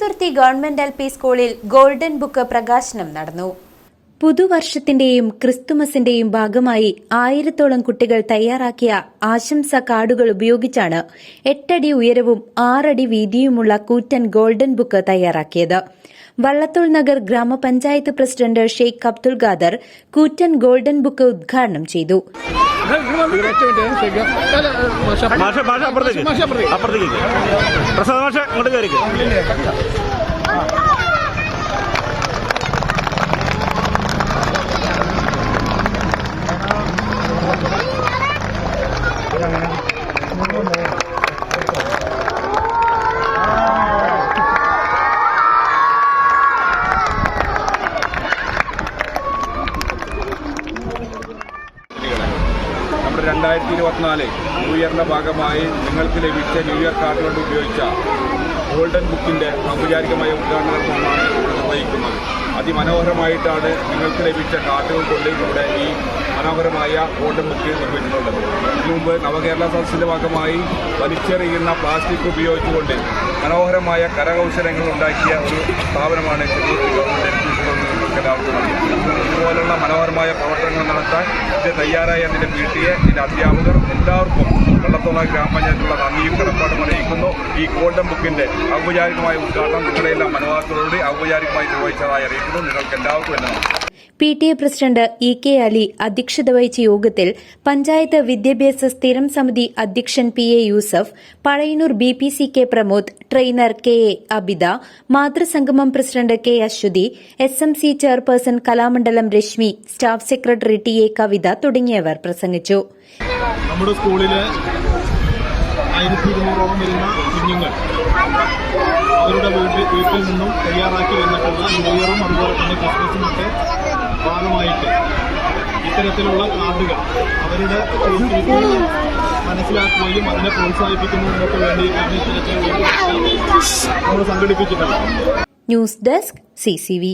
Cheruthuruthy government LP സ്കൂളിൽ golden book പ്രകാശനം നടന്നു. പുതുവർഷത്തിന്റെയും ക്രിസ്തുമസിന്റെയും ഭാഗമായി 1000-ഓളം കുട്ടികൾ തയ്യാറാക്കിയ ആശംസാ കാർഡുകൾ ഉപയോഗിച്ചാണ് 8 അടി ഉയരവും 6 അടി വീതിയുമുള്ള കൂറ്റൻ ഗോൾഡൻ ബുക്ക് തയ്യാറാക്കിയത്. വള്ളത്തോൾ നഗർ ഗ്രാമപഞ്ചായത്ത് പ്രസിഡന്റ് ഷെയ്ഖ് അബ്ദുൽ ഖാദർ കൂറ്റൻ ഗോൾഡൻ ബുക്ക് ഉദ്ഘാടനം ചെയ്തു. നമ്മുടെ 2024 ന്യൂ ഇയറിന്റെ ഭാഗമായി നിങ്ങൾക്ക് ലഭിച്ച ന്യൂ ഇയർ കാർഡ് കൊണ്ട് ഉപയോഗിച്ച ഗോൾഡൻ ബുക്കിന്റെ ഔപചാരികമായ ഉദ്ഘാടനമാണ് ഇവിടെ നിർവഹിക്കുന്നത്. അതിമനോഹരമായിട്ടാണ് നിങ്ങൾക്ക് ലഭിച്ച കാർഡുകൾ കൊണ്ട് ഇവിടെ ഈ മനോഹരമായ ഗോൾഡൻ ബുക്ക് നിർമ്മിച്ചിട്ടുള്ളത്. ഇതിനു മുമ്പ് നവകേരള സദസ്സിന്റെ ഭാഗമായി വലിച്ചെറിയുന്ന പ്ലാസ്റ്റിക് ഉപയോഗിച്ചുകൊണ്ട് മനോഹരമായ കരകൗശലങ്ങൾ ഉണ്ടാക്കിയ ഒരു സ്ഥാപനമാണ് ചെറുതുരുത്തി ഗവൺമെന്റ് LP സ്കൂൾ എന്ന് നിങ്ങൾക്ക് എല്ലാവർക്കും അറിയാം. ഇതുപോലുള്ള മനോഹരമായ പ്രവർത്തനങ്ങൾ നടത്താൻ ഇത് തയ്യാറായ അതിന്റെ PTA, ഇതിന്റെ അധ്യാപകർ എല്ലാവർക്കും വള്ളത്തോൾ ഗ്രാമപഞ്ചായത്തുള്ള നന്ദിയും കടപ്പാടും അറിയിക്കുന്നു. ഈ ഗോൾഡൻ ബുക്കിന്റെ ഔപചാരികമായ ഉദ്ഘാടനം നിങ്ങളെല്ലാം മനോഹരത്തോടുകൂടി ഔപചാരികമായി നിർവഹിച്ചതായി അറിയിക്കുന്നു. നിങ്ങൾക്ക് എല്ലാവർക്കും എന്നെ PTA പ്രസിഡന്റ് EK അലി അധ്യക്ഷത വഹിച്ച യോഗത്തിൽ പഞ്ചായത്ത് വിദ്യാഭ്യാസ സ്ഥിരം സമിതി അധ്യക്ഷൻ PA Yusuf, Pazhayannur BPCK Pramod, trainer KA Abida, മാതൃസംഗമം president K Aswathi, SMC chairperson Kalamandalam Rashmi, staff secretary TA Kavitha തുടങ്ങിയവർ പ്രസംഗിച്ചു. നമ്മുടെ സ്കൂളിലെ 1200ഓളം വരുന്ന കുഞ്ഞുങ്ങൾ അവരുടെ വീട്ടിൽ നിന്നും തയ്യാറാക്കി വന്നിട്ടുള്ള ന്യൂ ഇയറും അതുപോലെ തന്നെ ക്രിസ്മസിനൊക്കെ ഭാഗമായിട്ട് ഇത്തരത്തിലുള്ള കാർഡുകൾ അവരുടെ മനസ്സിലാക്കുകയും അതിനെ പ്രോത്സാഹിപ്പിക്കുന്നതിനൊക്കെ വേണ്ടിയിട്ടാണ് ഇത്തരത്തിലുള്ള നമ്മൾ സംഘടിപ്പിച്ചിട്ടുള്ളത്. News desk CCV.